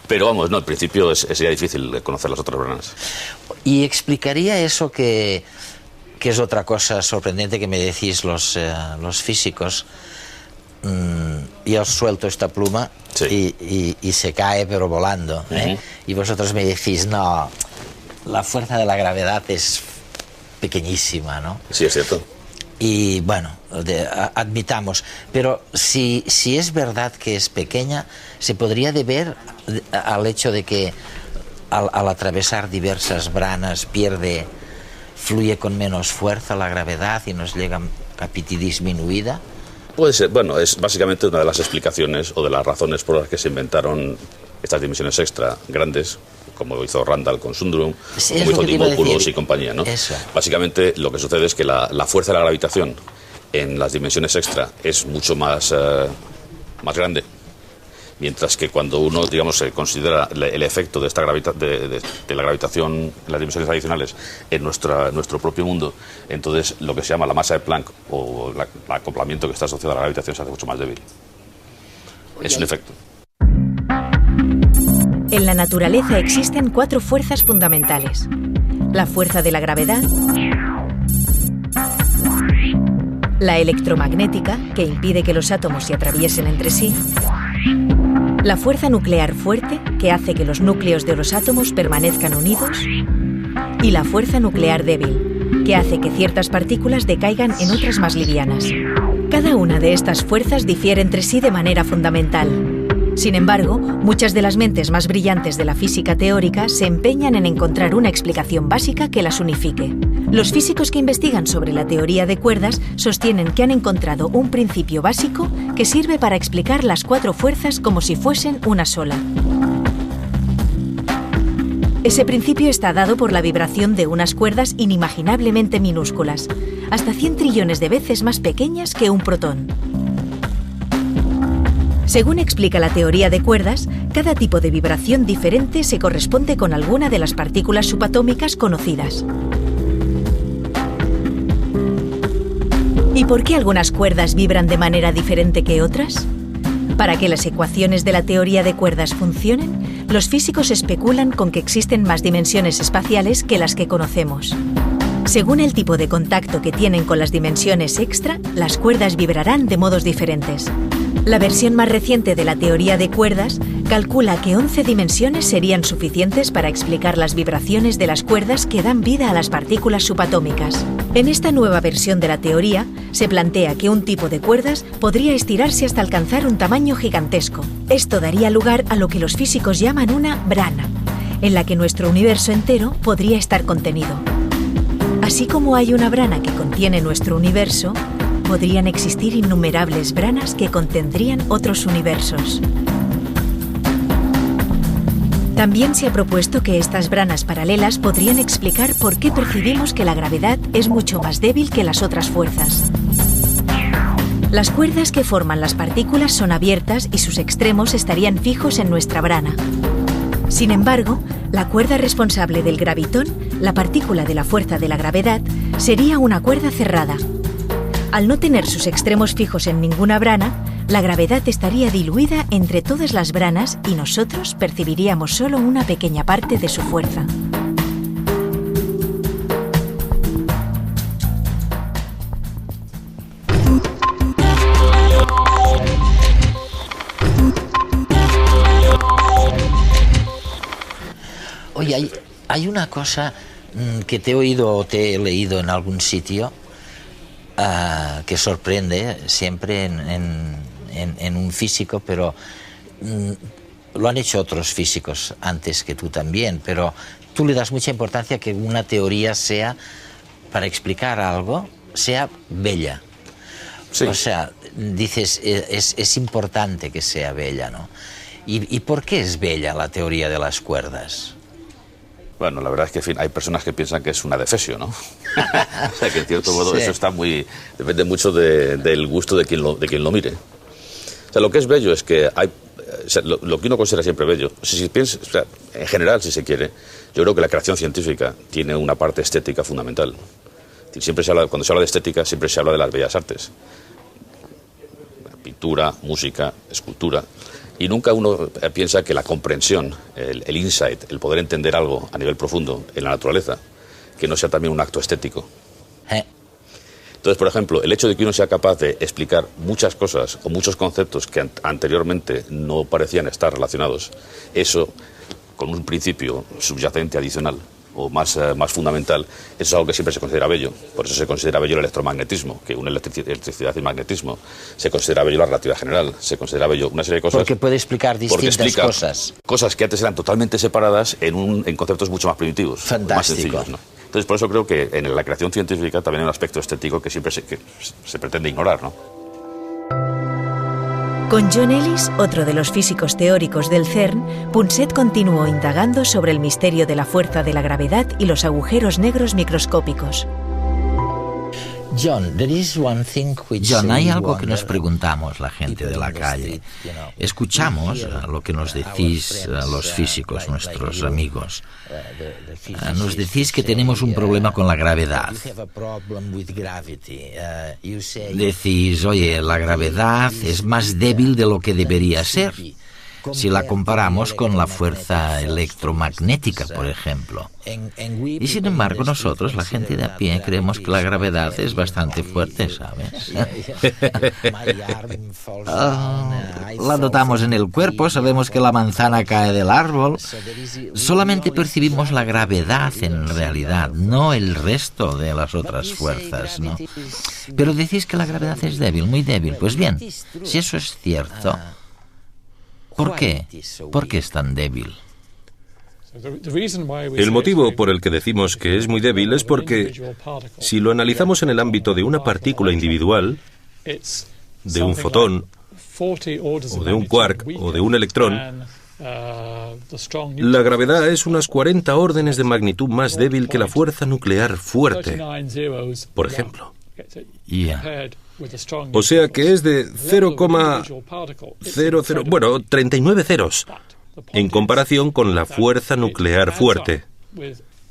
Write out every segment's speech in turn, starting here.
Pero vamos, no, al principio sería difícil conocer las otras branas. ¿Y explicaría eso que es otra cosa sorprendente que me decís los físicos? Yo suelto esta pluma, sí, y se cae pero volando, ¿eh? Y vosotros me decís, no, la fuerza de la gravedad es pequeñísima, ¿no? Sí, es cierto. Y bueno, admitamos, pero si es verdad que es pequeña, ¿se podría deber al hecho de que al atravesar diversas branas fluye con menos fuerza la gravedad y nos llega a disminuida? Puede ser, bueno, es básicamente una de las explicaciones o de las razones por las que se inventaron estas dimensiones extra grandes, como hizo Randall con Sundrum, como hizo Dimopoulos y compañía, ¿no? Eso. Básicamente lo que sucede es que la fuerza de la gravitación en las dimensiones extra es mucho más grande, mientras que cuando uno, digamos, se considera el efecto de esta de la gravitación en las dimensiones adicionales en nuestro propio mundo, entonces lo que se llama la masa de Planck o el acoplamiento que está asociado a la gravitación se hace mucho más débil. Es un efecto. En la naturaleza existen 4 fuerzas fundamentales: la fuerza de la gravedad, la electromagnética, que impide que los átomos se atraviesen entre sí, la fuerza nuclear fuerte, que hace que los núcleos de los átomos permanezcan unidos, y la fuerza nuclear débil, que hace que ciertas partículas decaigan en otras más livianas. Cada una de estas fuerzas difiere entre sí de manera fundamental. Sin embargo, muchas de las mentes más brillantes de la física teórica se empeñan en encontrar una explicación básica que las unifique. Los físicos que investigan sobre la teoría de cuerdas sostienen que han encontrado un principio básico que sirve para explicar las 4 fuerzas como si fuesen una sola. Ese principio está dado por la vibración de unas cuerdas inimaginablemente minúsculas, hasta 100 trillones de veces más pequeñas que un protón. Según explica la teoría de cuerdas, cada tipo de vibración diferente se corresponde con alguna de las partículas subatómicas conocidas. ¿Y por qué algunas cuerdas vibran de manera diferente que otras? Para que las ecuaciones de la teoría de cuerdas funcionen, los físicos especulan con que existen más dimensiones espaciales que las que conocemos. Según el tipo de contacto que tienen con las dimensiones extra, las cuerdas vibrarán de modos diferentes. La versión más reciente de la teoría de cuerdas calcula que 11 dimensiones serían suficientes para explicar las vibraciones de las cuerdas que dan vida a las partículas subatómicas. En esta nueva versión de la teoría, se plantea que un tipo de cuerdas podría estirarse hasta alcanzar un tamaño gigantesco. Esto daría lugar a lo que los físicos llaman una brana, en la que nuestro universo entero podría estar contenido. Así como hay una brana que contiene nuestro universo, podrían existir innumerables branas que contendrían otros universos. También se ha propuesto que estas branas paralelas podrían explicar por qué percibimos que la gravedad es mucho más débil que las otras fuerzas. Las cuerdas que forman las partículas son abiertas y sus extremos estarían fijos en nuestra brana. Sin embargo, la cuerda responsable del gravitón, la partícula de la fuerza de la gravedad, sería una cuerda cerrada. Al no tener sus extremos fijos en ninguna brana, la gravedad estaría diluida entre todas las branas y nosotros percibiríamos solo una pequeña parte de su fuerza. Oye, hay una cosa que te he oído o te he leído en algún sitio que sorprende siempre en un físico, pero lo han hecho otros físicos antes que tú también, pero tú le das mucha importancia a que una teoría sea, para explicar algo, sea bella. Sí. O sea, dices, es importante que sea bella, ¿no? ¿Y por qué es bella la teoría de las cuerdas? Bueno, la verdad es que, en fin, hay personas que piensan que es una defesio, ¿no? O sea, que en cierto modo sí. Eso está depende mucho del gusto de quien lo mire. O sea, lo que es bello es que hay, o sea, lo que uno considera siempre bello, si piensa, o sea, en general, si se quiere, yo creo que la creación científica tiene una parte estética fundamental. Siempre cuando se habla de estética, siempre se habla de las bellas artes. Pintura, música, escultura. Y nunca uno piensa que la comprensión, el insight, el poder entender algo a nivel profundo en la naturaleza, que no sea también un acto estético. Entonces, por ejemplo, el hecho de que uno sea capaz de explicar muchas cosas o muchos conceptos que anteriormente no parecían estar relacionados, eso, con un principio subyacente adicional o más fundamental, eso es algo que siempre se considera bello. Por eso se considera bello el electromagnetismo, que une electricidad y magnetismo. Se considera bello la relatividad general, se considera bello una serie de cosas. Porque puede explicar distintas cosas. Cosas que antes eran totalmente separadas en conceptos mucho más primitivos, fantástico, más sencillos, ¿no? Entonces, por eso creo que en la creación científica también hay un aspecto estético que siempre se pretende ignorar, ¿no? Con John Ellis, otro de los físicos teóricos del CERN, Punset continuó indagando sobre el misterio de la fuerza de la gravedad y los agujeros negros microscópicos. John, hay algo que nos preguntamos la gente de la calle. Escuchamos lo que nos decís los físicos, nuestros amigos. Nos decís que tenemos un problema con la gravedad. Decís, oye, la gravedad es más débil de lo que debería ser, si la comparamos con la fuerza electromagnética, por ejemplo. Y sin embargo, nosotros, la gente de a pie, creemos que la gravedad es bastante fuerte, ¿sabes? La notamos en el cuerpo, sabemos que la manzana cae del árbol. Solamente percibimos la gravedad en realidad, no el resto de las otras fuerzas, ¿no? Pero decís que la gravedad es débil, muy débil. Pues bien, si eso es cierto, ¿por qué? ¿Por qué es tan débil? El motivo por el que decimos que es muy débil es porque, si lo analizamos en el ámbito de una partícula individual, de un fotón, o de un quark, o de un electrón, la gravedad es unas 40 órdenes de magnitud más débil que la fuerza nuclear fuerte, por ejemplo. O sea que es de 39 ceros, en comparación con la fuerza nuclear fuerte.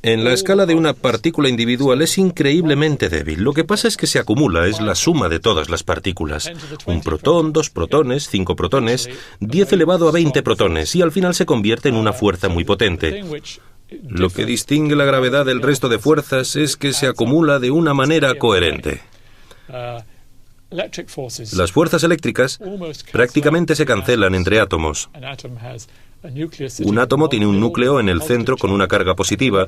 En la escala de una partícula individual es increíblemente débil. Lo que pasa es que se acumula, es la suma de todas las partículas. Un protón, 2 protones, 5 protones, 10 elevado a 20 protones, y al final se convierte en una fuerza muy potente. Lo que distingue la gravedad del resto de fuerzas es que se acumula de una manera coherente. Las fuerzas eléctricas prácticamente se cancelan entre átomos. Un átomo tiene un núcleo en el centro con una carga positiva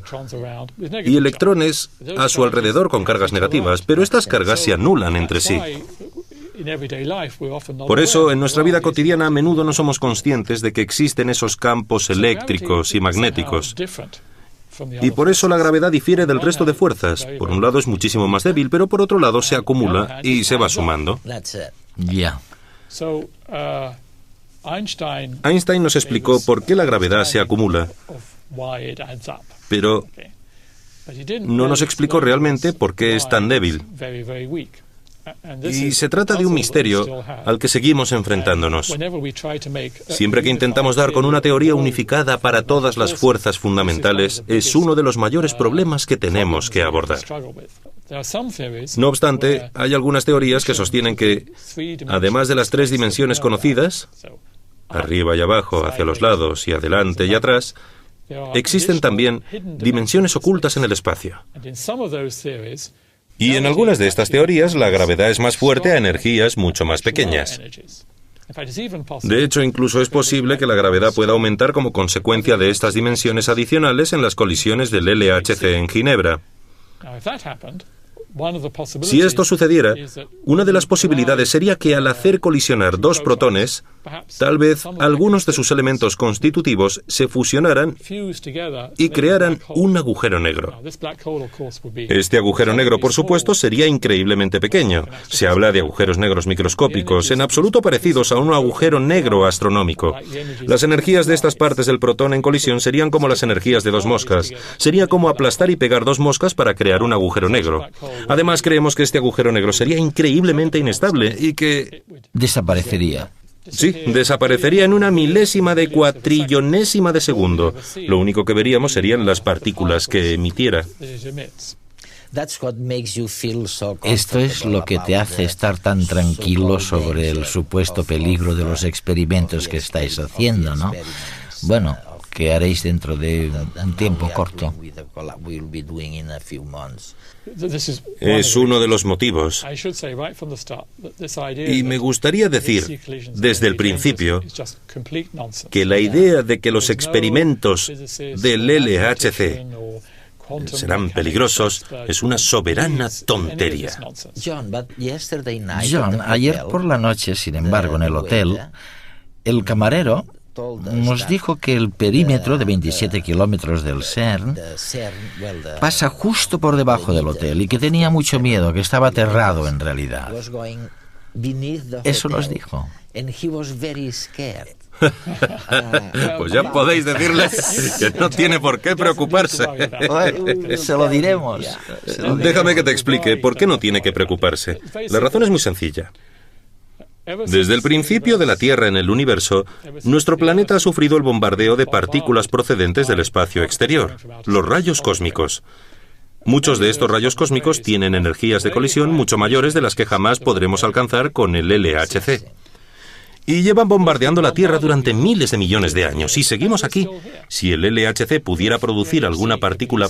y electrones a su alrededor con cargas negativas, pero estas cargas se anulan entre sí. Por eso, en nuestra vida cotidiana a menudo no somos conscientes de que existen esos campos eléctricos y magnéticos. Y por eso la gravedad difiere del resto de fuerzas. Por un lado es muchísimo más débil, pero por otro lado se acumula y se va sumando. Ya. Einstein nos explicó por qué la gravedad se acumula, pero no nos explicó realmente por qué es tan débil. Y se trata de un misterio al que seguimos enfrentándonos. Siempre que intentamos dar con una teoría unificada para todas las fuerzas fundamentales, es uno de los mayores problemas que tenemos que abordar. No obstante, hay algunas teorías que sostienen que, además de las 3 dimensiones conocidas, arriba y abajo, hacia los lados y adelante y atrás, existen también dimensiones ocultas en el espacio. Y en algunas de estas teorías, la gravedad es más fuerte a energías mucho más pequeñas. De hecho, incluso es posible que la gravedad pueda aumentar como consecuencia de estas dimensiones adicionales en las colisiones del LHC en Ginebra. Si esto sucediera, una de las posibilidades sería que al hacer colisionar 2 protones, tal vez algunos de sus elementos constitutivos se fusionaran y crearan un agujero negro. Este agujero negro, por supuesto, sería increíblemente pequeño. Se habla de agujeros negros microscópicos, en absoluto parecidos a un agujero negro astronómico. Las energías de estas partes del protón en colisión serían como las energías de 2 moscas. Sería como aplastar y pegar 2 moscas para crear un agujero negro. Además, creemos que este agujero negro sería increíblemente inestable y que desaparecería. Sí, desaparecería en una milésima de cuatrillonésima de segundo. Lo único que veríamos serían las partículas que emitiera. Esto es lo que te hace estar tan tranquilo sobre el supuesto peligro de los experimentos que estáis haciendo, ¿no? Bueno, que haréis dentro de un tiempo corto. Es uno de los motivos. Y me gustaría decir, desde el principio, que la idea de que los experimentos del LHC serán peligrosos es una soberana tontería. John, ayer por la noche, sin embargo, en el hotel, el camarero nos dijo que el perímetro de 27 kilómetros del CERN pasa justo por debajo del hotel y que tenía mucho miedo, que estaba aterrado en realidad. Eso nos dijo. Pues ya podéis decirle que no tiene por qué preocuparse. Se lo diremos. Déjame que te explique por qué no tiene que preocuparse. La razón es muy sencilla. Desde el principio de la Tierra en el universo, nuestro planeta ha sufrido el bombardeo de partículas procedentes del espacio exterior, los rayos cósmicos. Muchos de estos rayos cósmicos tienen energías de colisión mucho mayores de las que jamás podremos alcanzar con el LHC. Y llevan bombardeando la Tierra durante miles de millones de años. Y seguimos aquí. Si el LHC pudiera producir alguna partícula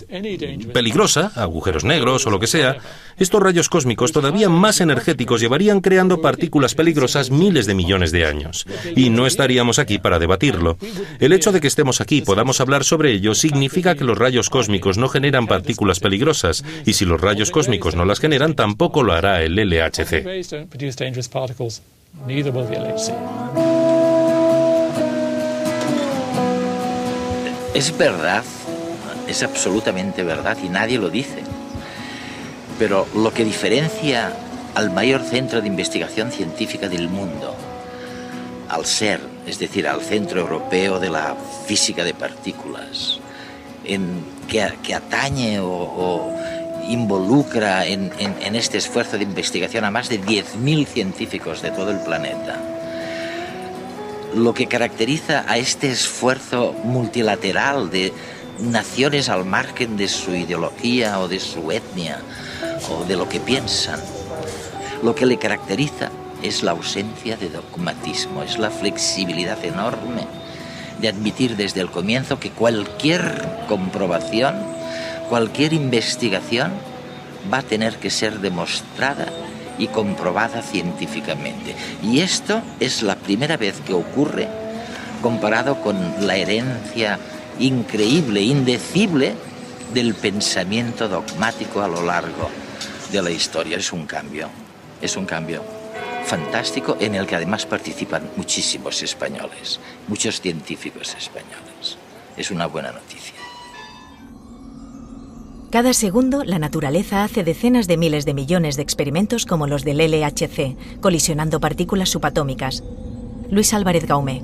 peligrosa, agujeros negros o lo que sea, estos rayos cósmicos todavía más energéticos llevarían creando partículas peligrosas miles de millones de años. Y no estaríamos aquí para debatirlo. El hecho de que estemos aquí y podamos hablar sobre ello significa que los rayos cósmicos no generan partículas peligrosas. Y si los rayos cósmicos no las generan, tampoco lo hará el LHC. Neither will the LHC. Es verdad, es absolutamente verdad y nadie lo dice. Pero lo que diferencia al mayor centro de investigación científica del mundo, al CERN, es decir, al Centro Europeo de la Física de Partículas, que atañe o involucra en este esfuerzo de investigación a más de 10.000 científicos de todo el planeta. Lo que caracteriza a este esfuerzo multilateral de naciones al margen de su ideología o de su etnia o de lo que piensan, lo que le caracteriza es la ausencia de dogmatismo, es la flexibilidad enorme de admitir desde el comienzo que cualquier comprobación, cualquier investigación va a tener que ser demostrada y comprobada científicamente. Y esto es la primera vez que ocurre comparado con la herencia increíble, indecible del pensamiento dogmático a lo largo de la historia. Es un cambio fantástico en el que además participan muchísimos españoles, muchos científicos españoles. Es una buena noticia. Cada segundo, la naturaleza hace decenas de miles de millones de experimentos como los del LHC, colisionando partículas subatómicas. Luis Álvarez Gaume.